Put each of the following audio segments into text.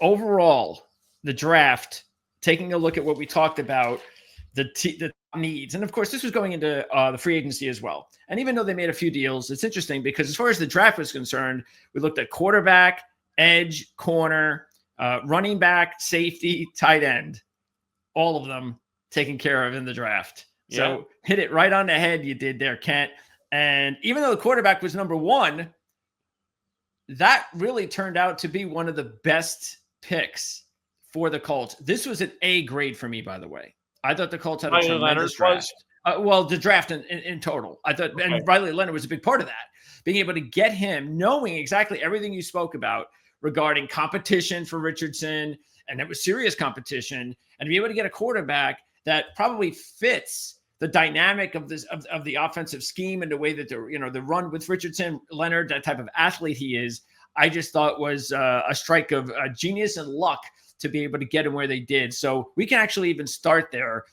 overall, the draft, taking a look at what we talked about, the needs. And of course, this was going into the free agency as well. And even though they made a few deals, it's interesting because as far as the draft was concerned, we looked at quarterback, edge, corner, running back, safety, tight end, all of them taken care of in the draft. Yeah. So hit it right on the head you did there, Kent. And even though the quarterback was number one, that really turned out to be one of the best picks for the Colts. This was an A grade for me, by the way. I thought the Colts had a tremendous draft. Well, the draft in total. I thought, okay. And Riley Leonard was a big part of that. Being able to get him, knowing exactly everything you spoke about regarding competition for Richardson, and it was serious competition, and to be able to get a quarterback that probably fits the dynamic of this of the offensive scheme and the way that the run with Richardson, Leonard, that type of athlete he is, I just thought was a strike of genius and luck to be able to get him where they did. So we can actually even start there.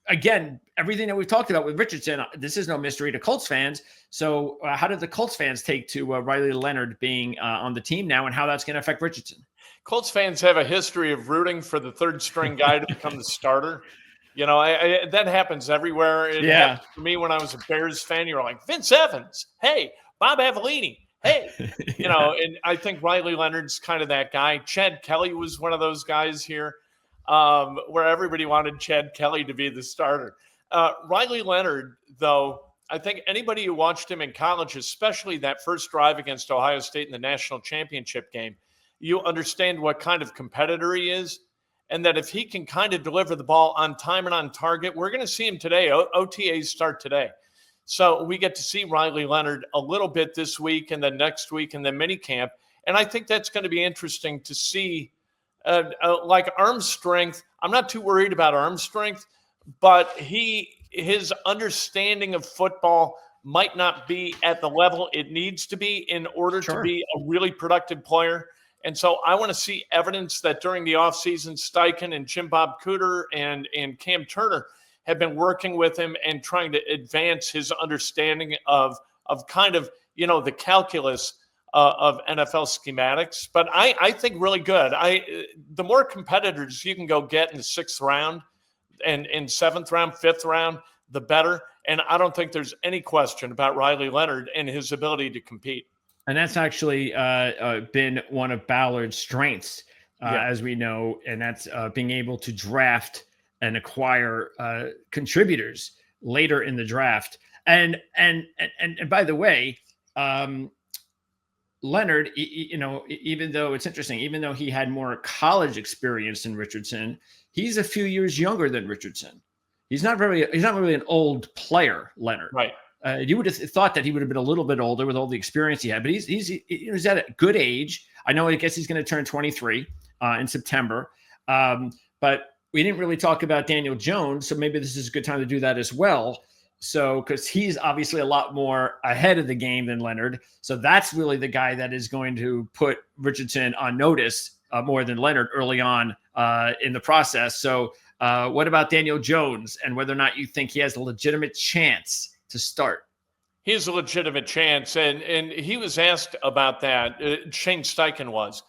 Again, everything that we've talked about with Richardson, this is no mystery to Colts fans. So how did the Colts fans take to Riley Leonard being on the team now and how that's going to affect Richardson? Colts fans have a history of rooting for the third string guy to become the starter. That happens everywhere. It happened to me when I was a Bears fan. You're like, Vince Evans, hey, Bob Avellini, hey. And I think Riley Leonard's kind of that guy. Chad Kelly was one of those guys here where everybody wanted Chad Kelly to be the starter. Riley Leonard, though, I think anybody who watched him in college, especially that first drive against Ohio State in the national championship game, you understand what kind of competitor he is. And that if he can kind of deliver the ball on time and on target, we're going to see him today. OTAs start today. So we get to see Riley Leonard a little bit this week and then next week and then minicamp. And I think that's going to be interesting to see. Like arm strength, I'm not too worried about arm strength, but his understanding of football might not be at the level it needs to be in order to be a really productive player. And so I want to see evidence that during the offseason, Steichen and Jim Bob Cooter and Cam Turner have been working with him and trying to advance his understanding of kind of, the calculus of NFL schematics. But I think really good. The more competitors you can go get in the 6th round and in 7th round, 5th round, the better. And I don't think there's any question about Riley Leonard and his ability to compete. And that's actually been one of Ballard's strengths, as we know, and that's being able to draft and acquire contributors later in the draft. And by the way, Leonard, even though it's interesting, even though he had more college experience than Richardson, he's a few years younger than Richardson. He's not really an old player, Leonard. Right. You would have thought that he would have been a little bit older with all the experience he had, but he's at a good age. I know. I guess he's going to turn 23 in September. But we didn't really talk about Daniel Jones, so maybe this is a good time to do that as well. So, because he's obviously a lot more ahead of the game than Leonard, so that's really the guy that is going to put Richardson on notice more than Leonard early on in the process. So, what about Daniel Jones and whether or not you think he has a legitimate chance to start? He has a legitimate chance, and he was asked about that. Shane Steichen was,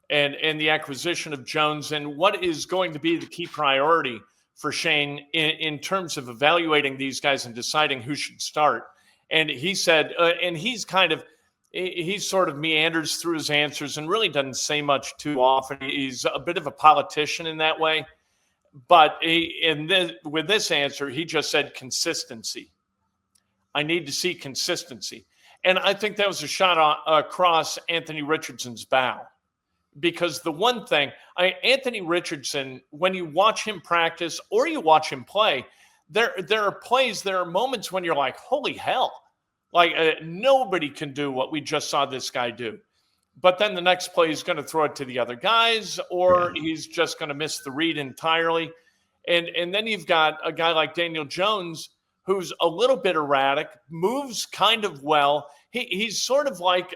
and the acquisition of Jones, and what is going to be the key priority for Shane in terms of evaluating these guys and deciding who should start. And he said, and he sort of meanders through his answers and really doesn't say much too often. He's a bit of a politician in that way, but with this answer, he just said consistency. I need to see consistency. And I think that was a shot across Anthony Richardson's bow. Because the one thing, Anthony Richardson, when you watch him practice or you watch him play, there are moments when you're like, holy hell, like nobody can do what we just saw this guy do. But then the next play he's going to throw it to the other guys, or he's just going to miss the read entirely. And then you've got a guy like Daniel Jones, who's a little bit erratic, moves kind of well. He's sort of like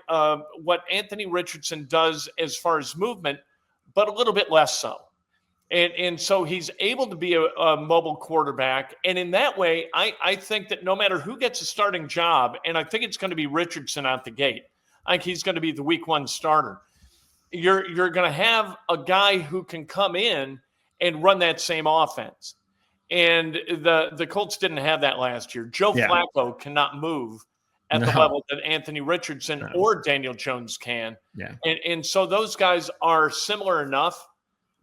what Anthony Richardson does as far as movement, but a little bit less so. And so he's able to be a mobile quarterback. And in that way, I think that no matter who gets a starting job, and I think it's going to be Richardson out the gate, I think he's going to be the week 1 starter. you're going to have a guy who can come in and run that same offense. And the Colts didn't have that last year. Joe Flacco cannot move at the level that Anthony Richardson or Daniel Jones can. Yeah. And so those guys are similar enough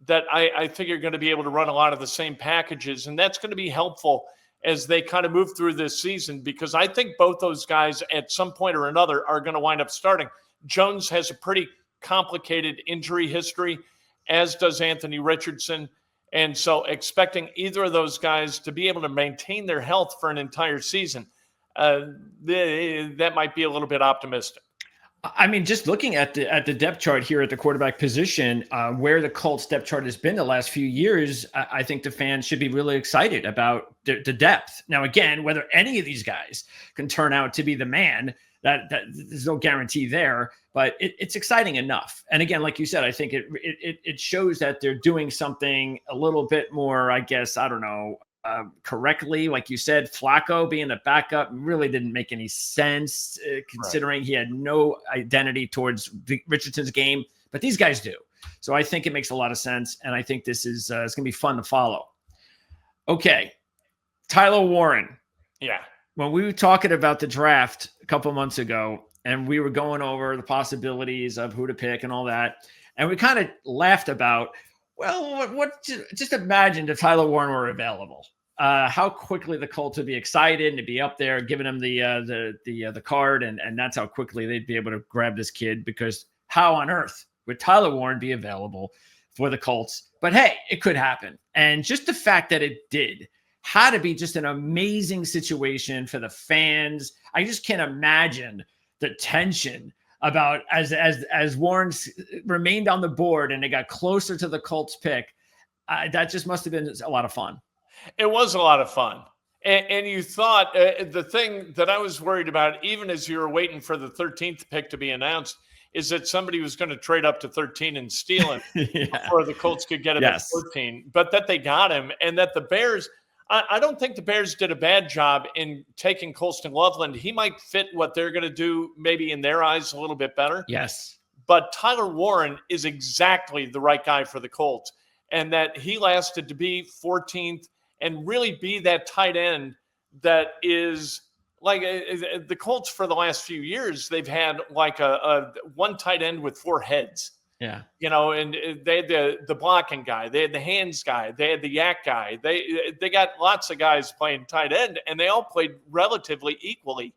that I think you're going to be able to run a lot of the same packages. And that's going to be helpful as they kind of move through this season, because I think both those guys at some point or another are going to wind up starting. Jones has a pretty complicated injury history, as does Anthony Richardson. And so expecting either of those guys to be able to maintain their health for an entire season, that might be a little bit optimistic. I mean, just looking at the depth chart here at the quarterback position, where the Colts depth chart has been the last few years, I think the fans should be really excited about the depth. Now, again, whether any of these guys can turn out to be the man, that there's no guarantee there, but it's exciting enough. And again, like you said, I think it shows that they're doing something a little bit more, I guess, I don't know, correctly. Like you said, Flacco being the backup really didn't make any sense, considering he had no identity towards Richardson's game, but these guys do. So I think it makes a lot of sense, and I think this is it's going to be fun to follow. Okay, Tyler Warren. Yeah. When we were talking about the draft a couple months ago, and we were going over the possibilities of who to pick and all that, and we kind of laughed about, well, what just imagine if Tyler Warren were available, how quickly the Colts would be excited and to be up there, giving him the card, and that's how quickly they'd be able to grab this kid, because how on earth would Tyler Warren be available for the Colts? But hey, it could happen. And just the fact that it did had to be just an amazing situation for the fans. I just can't imagine the tension about as Warren's remained on the board and they got closer to the Colts pick. That just must have been a lot of fun. It was a lot of fun. And you thought the thing that I was worried about, even as you were waiting for the 13th pick to be announced, is that somebody was going to trade up to 13 and steal him before the Colts could get him at 14. But that they got him, and that the Bears, I don't think the Bears did a bad job in taking Colston Loveland. He might fit what they're going to do, maybe in their eyes, a little bit better. Yes. But Tyler Warren is exactly the right guy for the Colts, and that he lasted to be 14th and really be that tight end that is like the Colts for the last few years. They've had like a one tight end with four heads. Yeah. You know, and they had the blocking guy, they had the hands guy, they had the yak guy. They got lots of guys playing tight end, and they all played relatively equally.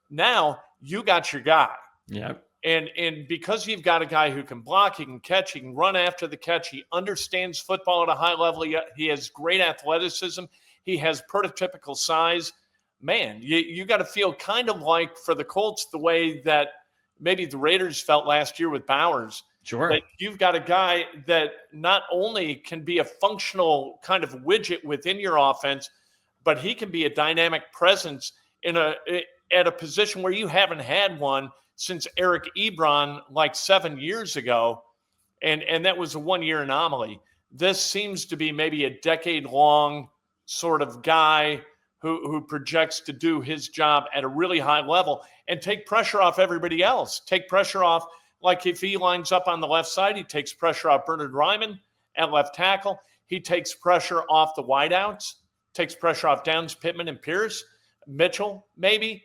Now you got your guy. Yep. And because you've got a guy who can block, he can catch, he can run after the catch, he understands football at a high level, he has great athleticism, he has prototypical size. Man, you got to feel kind of like for the Colts the way that maybe the Raiders felt last year with Bowers. Sure. That you've got a guy that not only can be a functional kind of widget within your offense, but he can be a dynamic presence at a position where you haven't had one since Eric Ebron like 7 years ago. And that was a 1-year anomaly. This seems to be maybe a decade-long sort of guy who projects to do his job at a really high level and take pressure off everybody else. Take pressure off, like if he lines up on the left side, he takes pressure off Bernard Ryman at left tackle. He takes pressure off the wideouts, takes pressure off Downs, Pittman, and Pierce. Mitchell, maybe,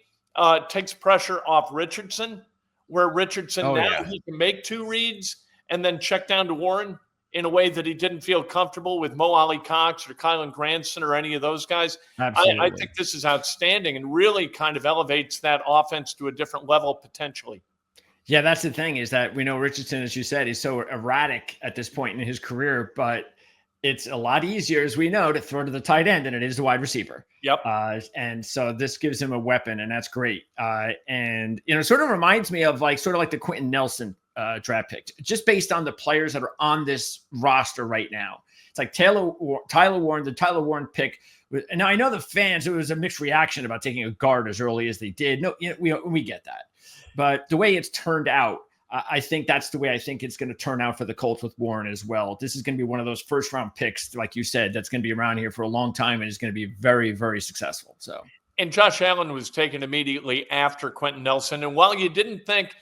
takes pressure off Richardson, where Richardson he can make two reads and then check down to Warren in a way that he didn't feel comfortable with Mo Ali Cox or Kylan Granson or any of those guys. I think this is outstanding and really kind of elevates that offense to a different level potentially. Yeah, that's the thing, is that we know Richardson, as you said, is so erratic at this point in his career, but it's a lot easier, as we know, to throw to the tight end than it is the wide receiver. Yep. And so this gives him a weapon, and that's great. And, you know, it sort of reminds me of like the Quentin Nelson draft pick, just based on the players that are on this roster right now. It's like Tyler Warren, the Tyler Warren pick. And now I know the fans, it was a mixed reaction about taking a guard as early as they did. No, you know, we get that. But the way it's turned out, I think that's the way I think it's going to turn out for the Colts with Warren as well. This is going to be one of those first-round picks, like you said, that's going to be around here for a long time and is going to be very, very successful. So, and Josh Allen was taken immediately after Quentin Nelson. And while you didn't think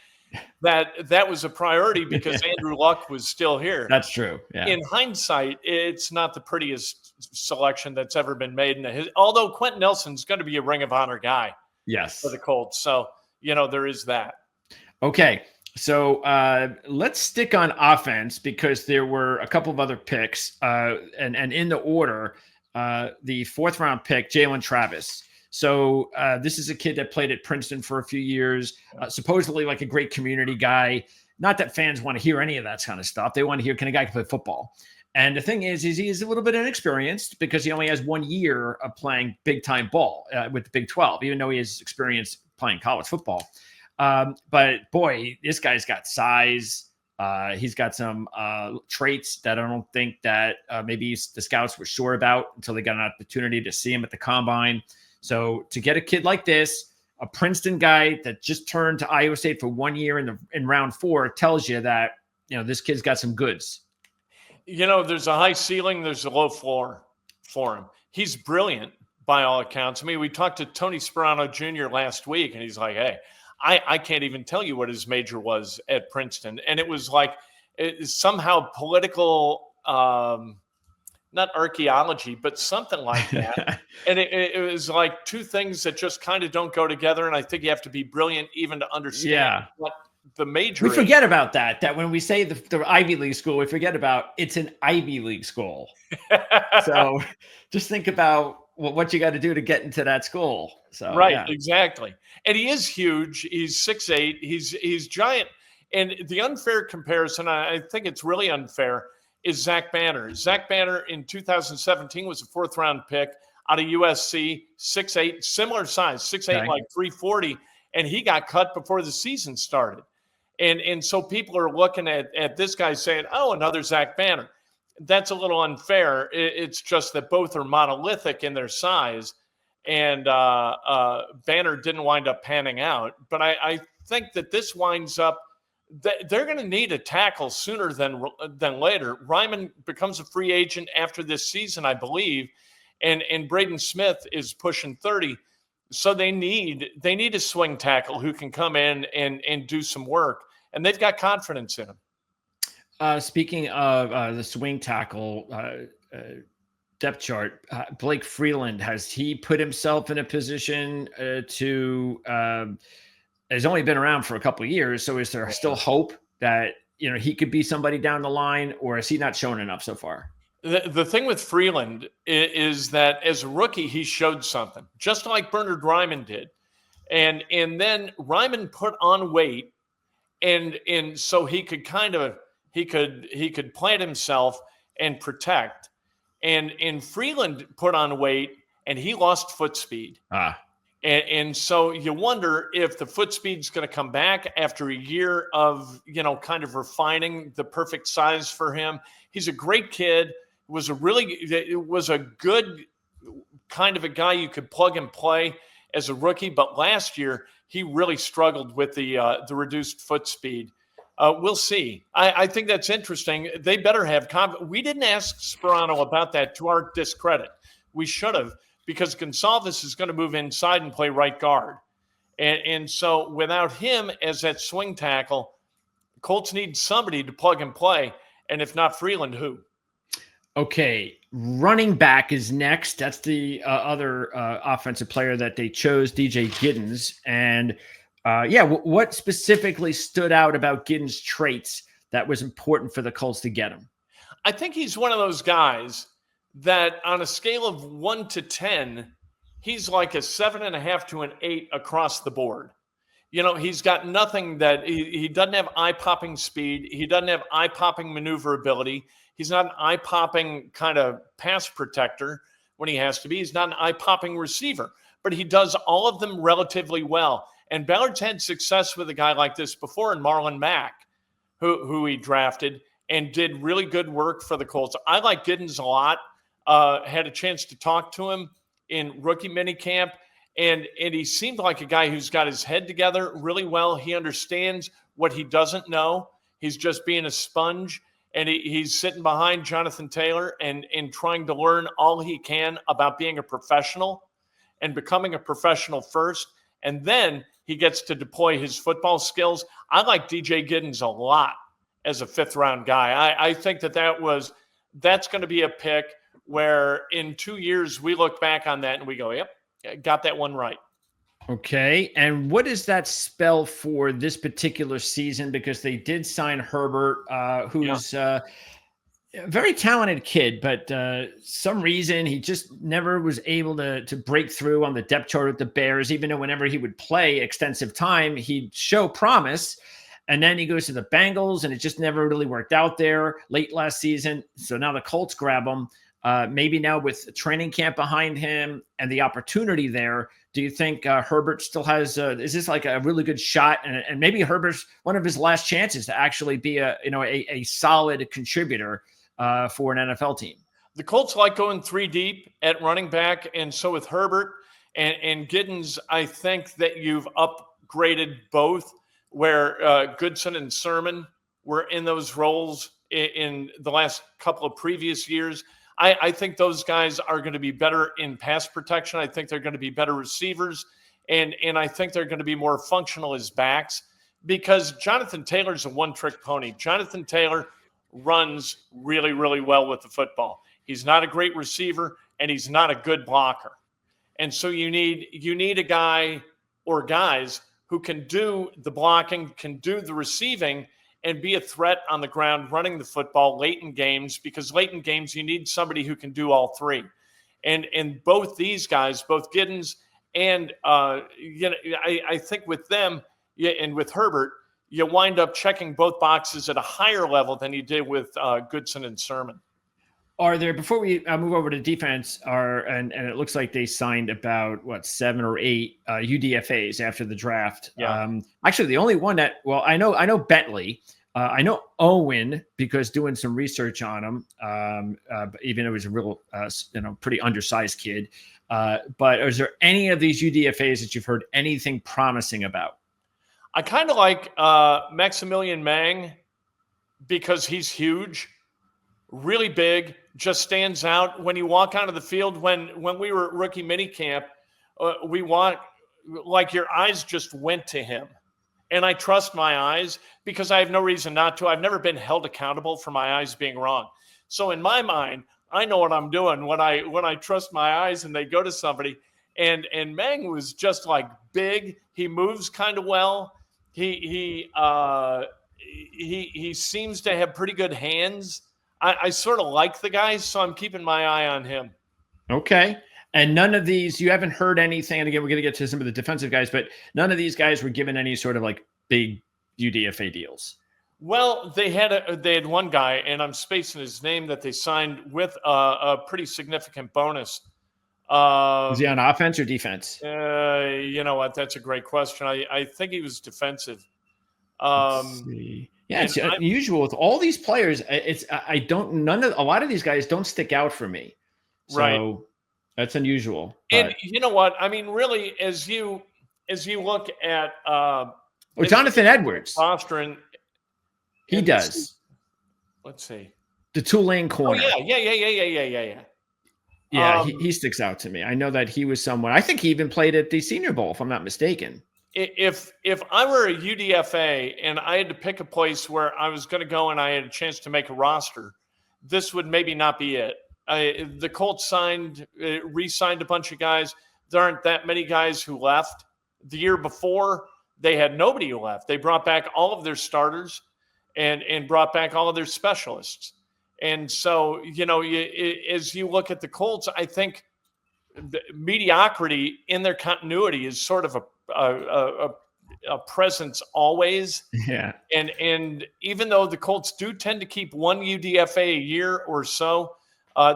that was a priority because Andrew Luck was still here. That's true. Yeah. In hindsight, it's not the prettiest selection that's ever been made. Although Quentin Nelson's going to be a Ring of Honor guy. Yes. For the Colts. So, there is that. Okay. So let's stick on offense because there were a couple of other picks. And in the order, the 4th round pick, Jalen Travis. So this is a kid that played at Princeton for a few years, supposedly like a great community guy. Not that fans want to hear any of that kind of stuff. They want to hear, can a guy play football? And the thing is he is a little bit inexperienced because he only has 1 year of playing big-time ball with the Big 12, even though he has experience playing college football. But, boy, this guy's got size. He's got some traits that I don't think that maybe the scouts were sure about until they got an opportunity to see him at the combine. So to get a kid like this, a Princeton guy that just turned to Iowa State for 1 year in round 4 tells you that, this kid's got some goods. There's a high ceiling, there's a low floor for him. He's brilliant by all accounts. I mean, we talked to Tony Sperano Jr. last week, and he's like, hey, I can't even tell you what his major was at Princeton. And it was like somehow political, not archaeology, but something like that. And it was like two things that just kind of don't go together. And I think you have to be brilliant even to understand what the major We forget about that when we say the Ivy League school, we forget about it's an Ivy League school. So just think about what you got to do to get into that school. So exactly. And he is huge. He's 6'8". He's giant. And the unfair comparison, I think it's really unfair, is Zach Banner. Zach Banner in 2017 was a 4th round pick out of USC, 6'8", similar size, 6'8", like 340, and he got cut before the season started. And so people are looking at this guy saying, oh, another Zach Banner. That's a little unfair. It's just that both are monolithic in their size, and Banner didn't wind up panning out. But I think that this winds up they're going to need a tackle sooner than later. Ryman becomes a free agent after this season, I believe, and Braden Smith is pushing 30. So they need a swing tackle who can come in and do some work, and they've got confidence in him. Speaking of the swing tackle depth chart, Blake Freeland, has he put himself in a position to has only been around for a couple of years. So is there still hope that, he could be somebody down the line, or has he not shown enough so far? The thing with Freeland is that as a rookie, he showed something, just like Bernard Ryman did. And then Ryman put on weight, and so he could he could plant himself and protect. And Freeland put on weight, and he lost foot speed. And so you wonder if the foot speed's going to come back after a year of, kind of refining the perfect size for him. He's a great kid. It was a good kind of a guy you could plug and play as a rookie. But last year, he really struggled with the reduced foot speed. We'll see. I think that's interesting. They better have we didn't ask Sperano about that, to our discredit. We should have, because Gonsalves is going to move inside and play right guard. And so without him as that swing tackle, Colts need somebody to plug and play. And if not Freeland, who? Okay, running back is next. That's the other offensive player that they chose, DJ Giddens. And what specifically stood out about Giddens' traits that was important for the Colts to get him? I think he's one of those guys that on a scale of 1 to 10, he's like a 7.5 to an 8 across the board. He's got nothing that he doesn't have eye-popping speed. He doesn't have eye-popping maneuverability. He's not an eye-popping kind of pass protector when he has to be. He's not an eye-popping receiver, but he does all of them relatively well. And Ballard's had success with a guy like this before, in Marlon Mack, who he drafted and did really good work for the Colts. I like Giddens a lot. Had a chance to talk to him in rookie minicamp, and he seemed like a guy who's got his head together really well. He understands what he doesn't know. He's just being a sponge, and he's sitting behind Jonathan Taylor and trying to learn all he can about being a professional and becoming a professional first, and then he gets to deploy his football skills. I like DJ Giddens a lot as a 5th-round guy. I think that's going to be a pick where in 2 years we look back on that and we go, yep, got that one right. Okay. And what does that spell for this particular season? Because they did sign Herbert, who's a very talented kid, but some reason he just never was able to break through on the depth chart with the Bears, even though whenever he would play extensive time, he'd show promise. And then he goes to the Bengals, and it just never really worked out there late last season. So now the Colts grab him. Maybe now with training camp behind him and the opportunity there, do you think Herbert still has? Is this like a really good shot? And maybe Herbert's one of his last chances to actually be a solid contributor for an NFL team. The Colts like going 3 deep at running back, and so with Herbert and Giddens, I think that you've upgraded both. Where Goodson and Sermon were in those roles in the last couple of previous years. I think those guys are going to be better in pass protection. I think they're going to be better receivers, and I think they're going to be more functional as backs because Jonathan Taylor's a one-trick pony. Jonathan Taylor runs really, really well with the football. He's not a great receiver, and he's not a good blocker. And so you need a guy or guys who can do the blocking, can do the receiving, and be a threat on the ground running the football late in games, because late in games you need somebody who can do all three. And both these guys, both Giddens and I think with them and with Herbert, you wind up checking both boxes at a higher level than you did with Goodson and Sermon. Are there, before we move over to defense, and it looks like they signed about 7 or 8 UDFAs after the draft. Yeah. Actually, the only one that, I know Bentley. I know Owen because doing some research on him, even though he was a real, pretty undersized kid. But is there any of these UDFAs that you've heard anything promising about? I kind of like Maximilian Mang because he's huge. Really big, just stands out. When you walk onto the field, when we were at rookie minicamp, your eyes just went to him. And I trust my eyes because I have no reason not to. I've never been held accountable for my eyes being wrong. So in my mind, I know what I'm doing when I trust my eyes and they go to somebody. And Mang was just like big. He moves kind of well. He seems to have pretty good hands. I sort of like the guy, so I'm keeping my eye on him. Okay. And none of these, you haven't heard anything. And again, we're going to get to some of the defensive guys, but none of these guys were given any sort of like big UDFA deals. Well, they had one guy, and I'm spacing his name, that they signed with a pretty significant bonus. Is he on offense or defense? You know what? That's a great question. I think he was defensive. Let's see. Yeah, it's unusual with all these players. A lot of these guys don't stick out for me. So right. That's unusual. And you know what? I mean, really, as you look at Jonathan Edwards. Foster he does. Let's see. The Tulane corner. Oh, yeah. Yeah, he sticks out to me. I know that he was someone. I think he even played at the Senior Bowl, if I'm not mistaken. If I were a UDFA and I had to pick a place where I was going to go and I had a chance to make a roster, this would maybe not be it. The Colts re-signed a bunch of guys. There aren't that many guys who left. The year before, they had nobody who left. They brought back all of their starters and brought back all of their specialists. And so, as you look at the Colts, I think the mediocrity in their continuity is sort of a presence always. Yeah. And even though the Colts do tend to keep one UDFA a year or so,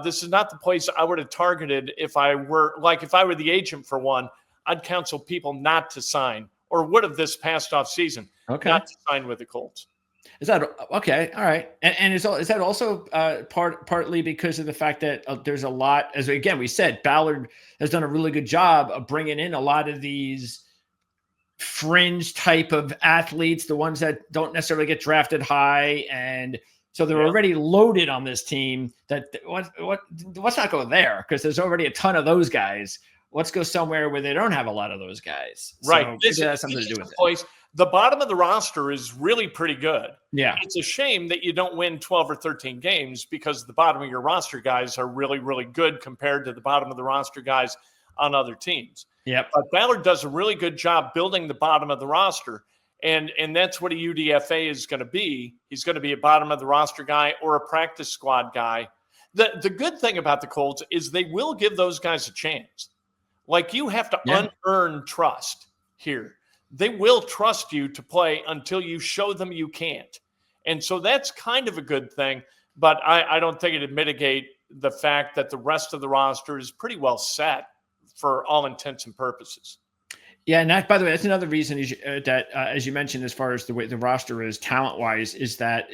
this is not the place I would have targeted if I were the agent for one. I'd counsel people not to sign, or would have this past off season, not to sign with the Colts. Is that okay? All right. And is that also partly because of the fact that there's a lot, as again, we said, Ballard has done a really good job of bringing in a lot of these fringe type of athletes, the ones that don't necessarily get drafted high. And so they're already loaded on this team. Let's not go there, because there's already a ton of those guys. let's go somewhere where they don't have a lot of those guys. Right. So This maybe that has something to do is with a it. place. The bottom of the roster is really pretty good. Yeah. It's a shame that you don't win 12 or 13 games because the bottom of your roster guys are really, really good compared to the bottom of the roster guys on other teams. Yep. But Ballard does a really good job building the bottom of the roster. And that's what a UDFA is going to be. He's going to be a bottom of the roster guy or a practice squad guy. The good thing about the Colts is they will give those guys a chance. Like, you have to unearn trust here. They will trust you to play until you show them you can't. And so that's kind of a good thing. But I don't think it'd mitigate the fact that the rest of the roster is pretty well set for all intents and purposes. Yeah, and that, by the way, that's another reason as you mentioned, as far as the way the roster is talent-wise, is that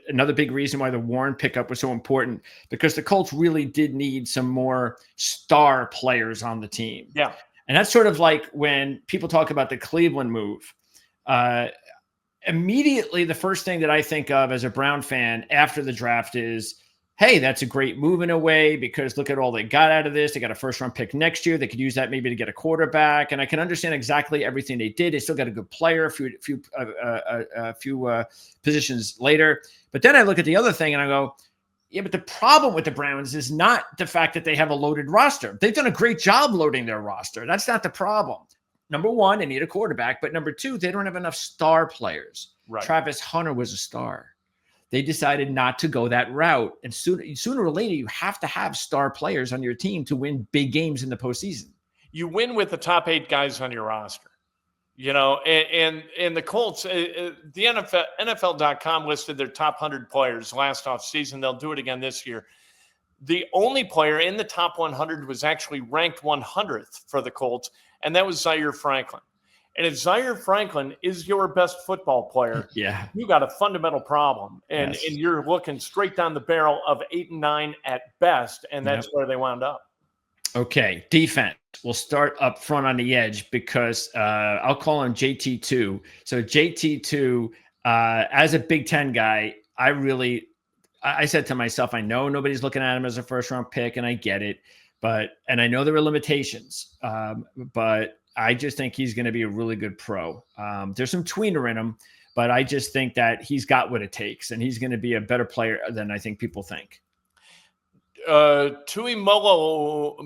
another big reason why the Warren pickup was so important, because the Colts really did need some more star players on the team. Yeah. And that's sort of like when people talk about the Cleveland move. Immediately, the first thing that I think of as a Brown fan after the draft is, hey, that's a great move in a way, because look at all they got out of this. They got a first-round pick next year. They could use that maybe to get a quarterback. And I can understand exactly everything they did. They still got a good player a few positions later. But then I look at the other thing and I go, yeah, but the problem with the Browns is not the fact that they have a loaded roster. They've done a great job loading their roster. That's not the problem. Number one, they need a quarterback. But number two, they don't have enough star players. Right. Travis Hunter was a star. They decided not to go that route. And sooner or later, you have to have star players on your team to win big games in the postseason. You win with the top 8 guys on your roster. You know, and the Colts, the NFL.com listed their top 100 players last offseason. They'll do it again this year. The only player in the top 100 was actually ranked 100th for the Colts, and that was Zaire Franklin. And if Zaire Franklin is your best football player, yeah, you got a fundamental problem. And you're looking straight down the barrel of 8 and 9 at best, and that's where they wound up. Okay, defense. We'll start up front on the edge, because I'll call him JT2. So JT2, as a Big Ten guy, I said to myself, I know nobody's looking at him as a first-round pick, and I get it. And I know there are limitations, but I just think he's going to be a really good pro. There's some tweener in him, but I just think that he's got what it takes, and he's going to be a better player than I think people think. Tui Moloau,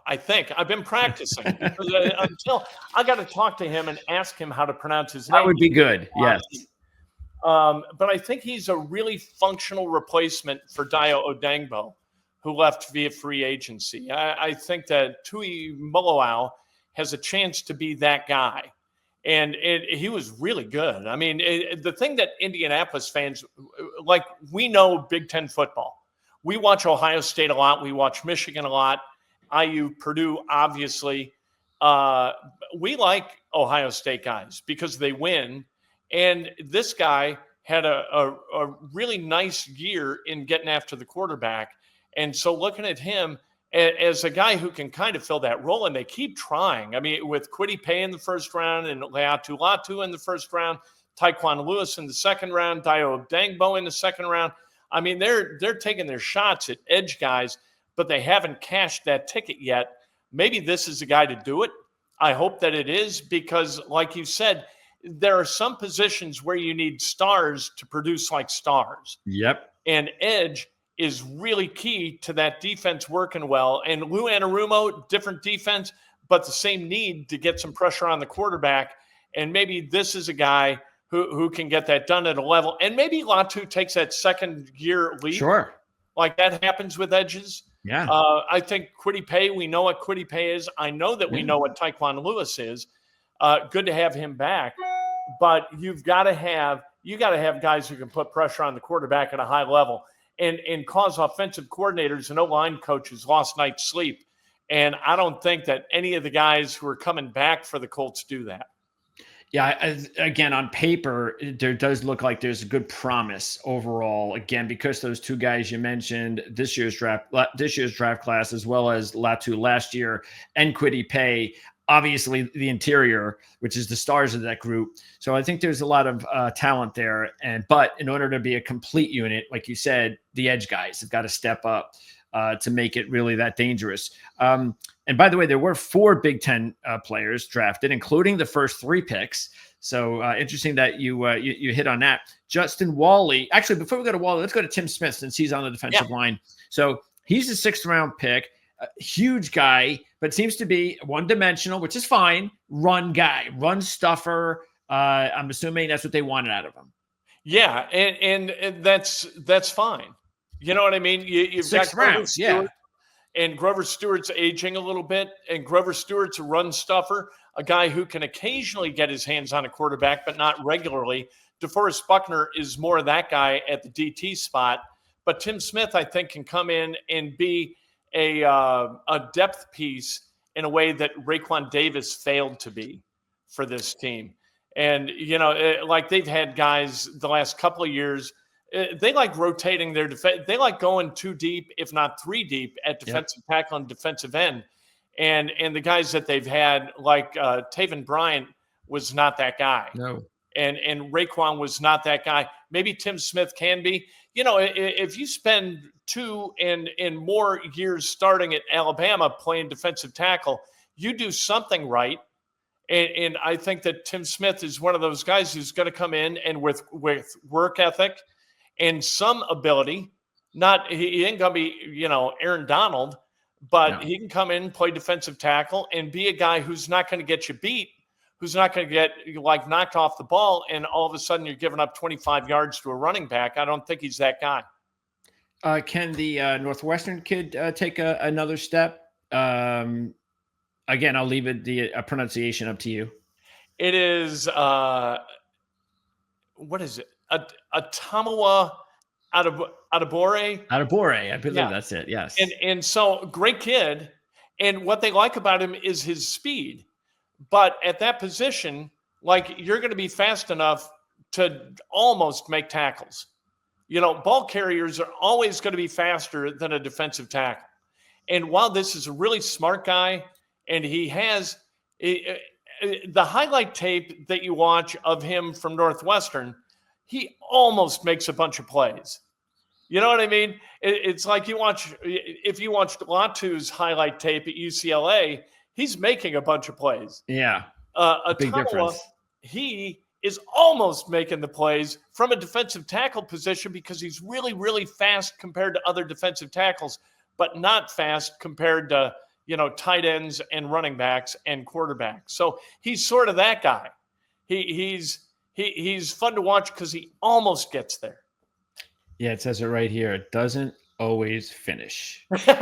I think. I've been practicing until I got to talk to him and ask him how to pronounce his name. That would be good, yes. But I think he's a really functional replacement for Dio Odangbo, who left via free agency. I think that Tui Moloau has a chance to be that guy. And he was really good. I mean, the thing that Indianapolis fans, like, we know Big Ten football. We watch Ohio State a lot. We watch Michigan a lot. IU, Purdue, obviously. We like Ohio State guys because they win. And this guy had a really nice year in getting after the quarterback. And so looking at him as a guy who can kind of fill that role, and they keep trying. I mean, with Kwity Paye in the first round and Latu Latu in the first round, Taekwon Lewis in the second round, Dio Dangbo in the second round. I mean, they're taking their shots at edge guys, but they haven't cashed that ticket yet. Maybe this is the guy to do it. I hope that it is, because like you said, there are some positions where you need stars to produce like stars. Yep. And edge is really key to that defense working well. And Lou Anarumo, different defense, but the same need to get some pressure on the quarterback. And maybe this is a guy who can get that done at a level. And maybe Latu takes that second year leap. Sure. Like that happens with edges. Yeah. I think Kwity Paye, we know what Kwity Paye is. I know that we know what Taekwon Lewis is. Good to have him back. But you got to have guys who can put pressure on the quarterback at a high level and cause offensive coordinators and O-line coaches lost night's sleep. And I don't think that any of the guys who are coming back for the Colts do that. Yeah, again, on paper, there does look like there's a good promise overall. Again, because those two guys you mentioned, this year's draft class, as well as Latu last year, and Kwity Paye, obviously the interior, which is the stars of that group. So I think there's a lot of talent there. But in order to be a complete unit, like you said, the edge guys have got to step up. to make it really that dangerous. And by the way, there were 4 Big Ten players drafted, including the first 3 picks. So interesting that you hit on that. Justin Wally. Actually, before we go to Wally, let's go to Tim Smith since he's on the defensive line. So he's a 6th round pick, a huge guy, but seems to be one-dimensional, which is fine. Run guy, run stuffer. I'm assuming that's what they wanted out of him. Yeah, and that's fine. You know what I mean? You've 6th round, yeah. And Grover Stewart's aging a little bit, and Grover Stewart's a run stuffer, a guy who can occasionally get his hands on a quarterback, but not regularly. DeForest Buckner is more that guy at the DT spot, but Tim Smith, I think, can come in and be a depth piece in a way that Raekwon Davis failed to be for this team. And, like they've had guys the last couple of years, they like rotating their defense. They like going 2 deep, if not 3 deep at defensive tackle and defensive end. And the guys that they've had, like Taven Bryant was not that guy. No. And Raekwon was not that guy. Maybe Tim Smith can be. If you spend 2 and more years starting at Alabama playing defensive tackle, you do something right. And I think that Tim Smith is one of those guys who's going to come in and with work ethic and some ability. He ain't going to be, Aaron Donald, but he can come in, play defensive tackle, and be a guy who's not going to get you beat, who's not going to get knocked off the ball, and all of a sudden you're giving up 25 yards to a running back. I don't think he's that guy. Can the Northwestern kid take another step? Again, I'll leave the pronunciation up to you. It is, what is it? Atamawa Adebore. Adebore, I believe that's it, yes. And so, great kid. And what they like about him is his speed. But at that position, you're going to be fast enough to almost make tackles. Ball carriers are always going to be faster than a defensive tackle. And while this is a really smart guy, and he has the highlight tape that you watch of him from Northwestern, he almost makes a bunch of plays. You know what I mean? It's like if you watched Latu's highlight tape at UCLA, he's making a bunch of plays. Yeah. Big difference. He is almost making the plays from a defensive tackle position because he's really, really fast compared to other defensive tackles, but not fast compared to tight ends and running backs and quarterbacks. So he's sort of that guy. He's fun to watch because he almost gets there. Yeah, it says it right here. It doesn't always finish. But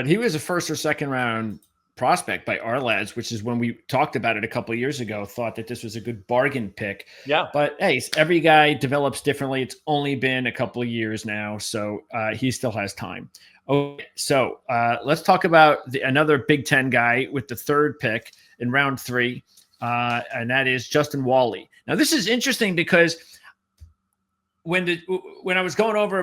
he was a 1st or 2nd round prospect by our lads, which is when we talked about it a couple of years ago, thought that this was a good bargain pick. Yeah. But hey, every guy develops differently. It's only been a couple of years now, so he still has time. Okay, so let's talk about another Big Ten guy with the 3rd pick in round 3, and that is Justin Wally. Now, this is interesting because when I was going over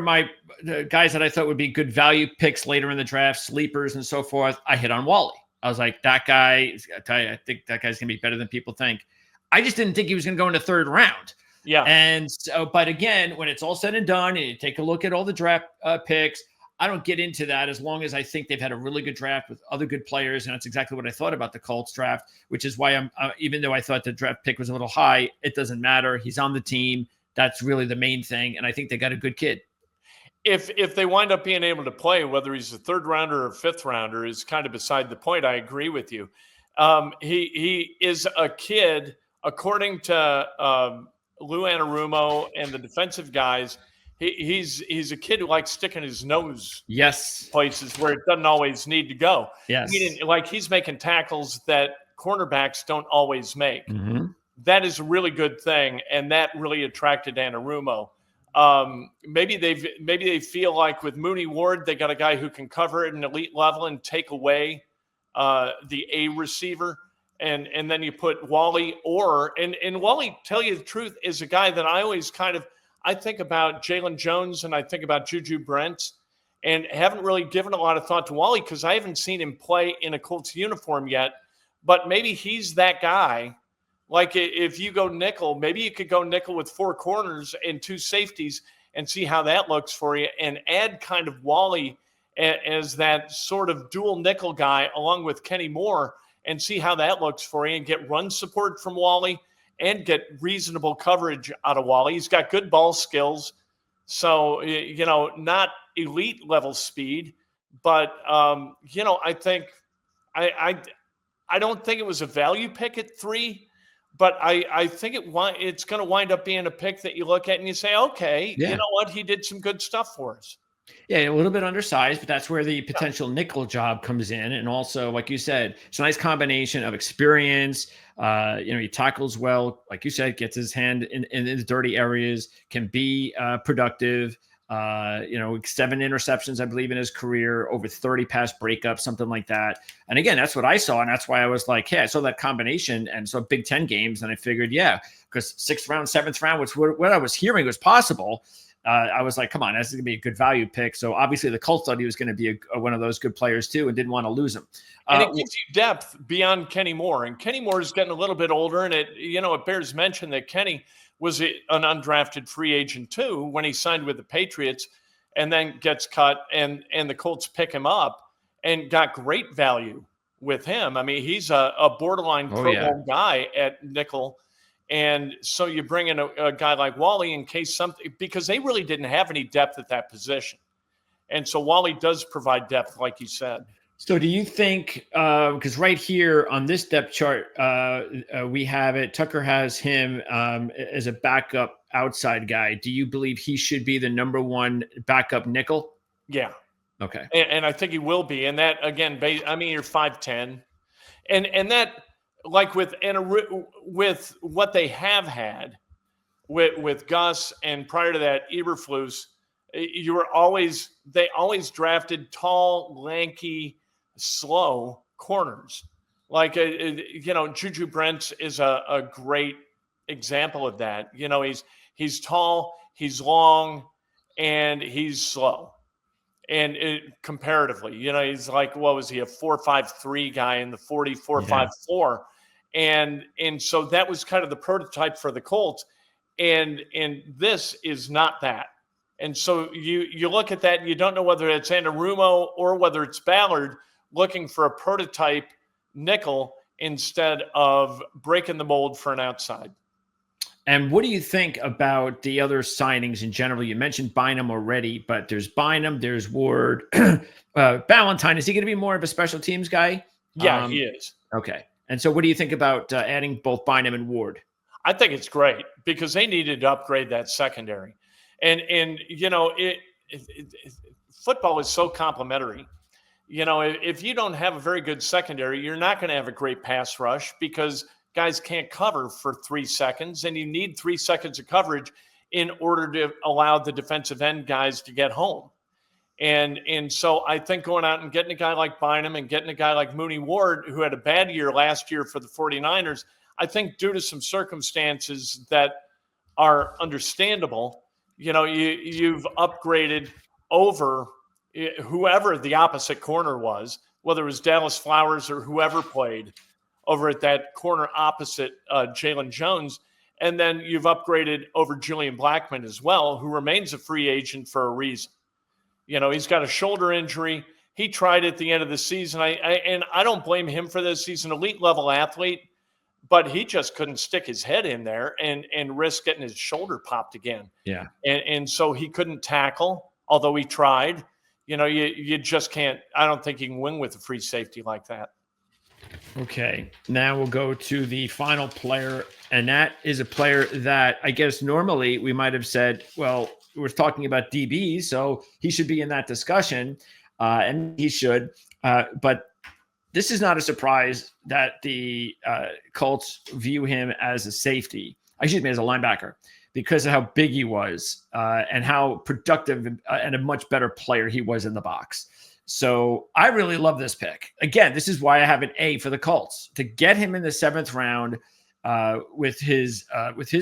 the guys that I thought would be good value picks later in the draft, sleepers and so forth, I hit on Wally. I was like, that guy, I tell you, I think that guy's going to be better than people think. I just didn't think he was going to go in the 3rd round. Yeah. And so, but again, when it's all said and done, and you take a look at all the draft picks, I don't get into that as long as I think they've had a really good draft with other good players. And that's exactly what I thought about the Colts draft, which is why I'm, even though I thought the draft pick was a little high, it doesn't matter. He's on the team. That's really the main thing. And I think they got a good kid. If they wind up being able to play, whether he's a 3rd rounder or a 5th rounder is kind of beside the point. I agree with you. He is a kid, according to Lou Anarumo and the defensive guys, he's a kid who likes sticking his nose places where it doesn't always need to go. Yes. He's making tackles that cornerbacks don't always make. Mm-hmm. That is a really good thing, and that really attracted Anarumo. Maybe they feel like with Mooney Ward, they got a guy who can cover at an elite level and take away the A receiver. And then you put Wally and Wally, tell you the truth, is a guy that I always I think about Jalen Jones and I think about Juju Brents and haven't really given a lot of thought to Wally because I haven't seen him play in a Colts uniform yet. But maybe he's that guy. Like if you go nickel, maybe you could go nickel with 4 corners and 2 safeties and see how that looks for you, and add kind of Wally as that sort of dual nickel guy along with Kenny Moore, and see how that looks for you, and get run support from Wally and get reasonable coverage out of Wally. He's got good ball skills. So, not elite level speed, but, I think I don't think it was a value pick at 3, but I think it's going to wind up being a pick that you look at and you say, okay, you know what? He did some good stuff for us. Yeah, a little bit undersized, but that's where the potential nickel job comes in. And also, like you said, it's a nice combination of experience. He tackles well, like you said, gets his hand in the dirty areas, can be productive. 7 interceptions, I believe, in his career, over 30 pass breakups, something like that. And again, that's what I saw. And that's why I was like, hey, I saw that combination and saw Big Ten games. And I figured, because 6th round, 7th round, which what I was hearing was possible. I was like, come on, this is going to be a good value pick. So obviously the Colts thought he was going to be one of those good players too, and didn't want to lose him. And it gives you depth beyond Kenny Moore. And Kenny Moore is getting a little bit older. And it bears mention that Kenny was an undrafted free agent too when he signed with the Patriots, and then gets cut, and the Colts pick him up and got great value with him. I mean, he's a borderline Pro Bowl guy at nickel. And so you bring in a guy like Wally in case something, because they really didn't have any depth at that position. And so Wally does provide depth, like you said. So do you think, because right here on this depth chart, we have it, Tucker has him as a backup outside guy. Do you believe he should be the number 1 backup nickel? Yeah. Okay. And I think he will be. And that, again, you're 5'10". And that, like with what they have had with Gus, and prior to that, Eberflus, they always drafted tall, lanky, slow corners. Like, Juju Brents is a great example of that. He's tall, he's long, and he's slow. And comparatively, he's like, what was he, a 4.53 guy in the 40, 4.54. And so that was kind of the prototype for the Colts. And this is not that. And so you look at that and you don't know whether it's Anarumo or whether it's Ballard looking for a prototype nickel instead of breaking the mold for an outside. And what do you think about the other signings in general? You mentioned Bynum already, but there's Bynum, there's Ward. Ballantyne, is he going to be more of a special teams guy? Yeah, he is. Okay. And so what do you think about adding both Bynum and Ward? I think it's great because they needed to upgrade that secondary. And football is so complimentary. If you don't have a very good secondary, you're not going to have a great pass rush because guys can't cover for 3 seconds, and you need 3 seconds of coverage in order to allow the defensive end guys to get home. And so I think going out and getting a guy like Bynum and getting a guy like Mooney Ward, who had a bad year last year for the 49ers, I think due to some circumstances that are understandable, you've upgraded over whoever the opposite corner was, whether it was Dallas Flowers or whoever played over at that corner opposite Jalen Jones. And then you've upgraded over Julian Blackmon as well, who remains a free agent for a reason. He's got a shoulder injury. He tried at the end of the season. I don't blame him for this. He's an elite level athlete, but he just couldn't stick his head in there and risk getting his shoulder popped again. Yeah. And so he couldn't tackle, although he tried. You just can't. I don't think you can win with a free safety like that. Okay, now we'll go to the final player, and that is a player that I guess normally we might have said, well, we're talking about DBs, so he should be in that discussion, and he should. But this is not a surprise that the Colts view him as a safety, as a linebacker, because of how big he was and how productive and a much better player he was in the box. So I really love this pick. Again, this is why I have an A for the Colts, to get him in the 7th round with his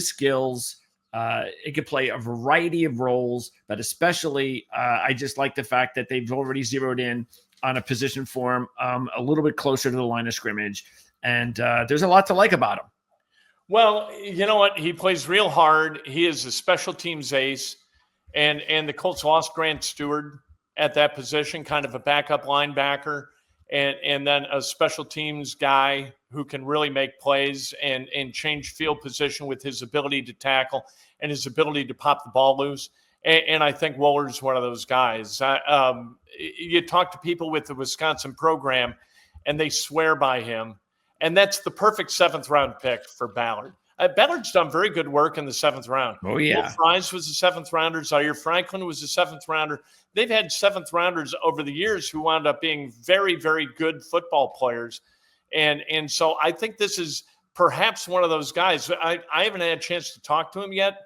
skills. It could play a variety of roles, but especially I just like the fact that they've already zeroed in on a position for him a little bit closer to the line of scrimmage. And there's a lot to like about him. Well, you know what? He plays real hard. He is a special teams ace. And the Colts lost Grant Stewart at that position, kind of a backup linebacker, and then a special teams guy who can really make plays and change field position with his ability to tackle and his ability to pop the ball loose. And I think Woller's one of those guys. You talk to people with the Wisconsin program, and they swear by him. And that's the perfect 7th-round pick for Ballard. Ballard's done very good work in the 7th round. Oh, yeah. Will Fries was a 7th-rounder. Zaire Franklin was a 7th-rounder. They've had 7th-rounders over the years who wound up being very, very good football players. And so I think this is perhaps one of those guys. I haven't had a chance to talk to him yet,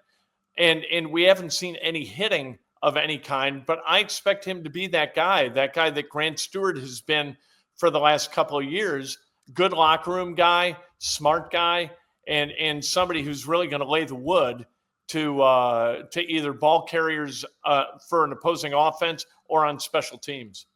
and we haven't seen any hitting of any kind, but I expect him to be that guy that Grant Stewart has been for the last couple of years. Good locker room guy, smart guy, and somebody who's really going to lay the wood to either ball carriers for an opposing offense or on special teams.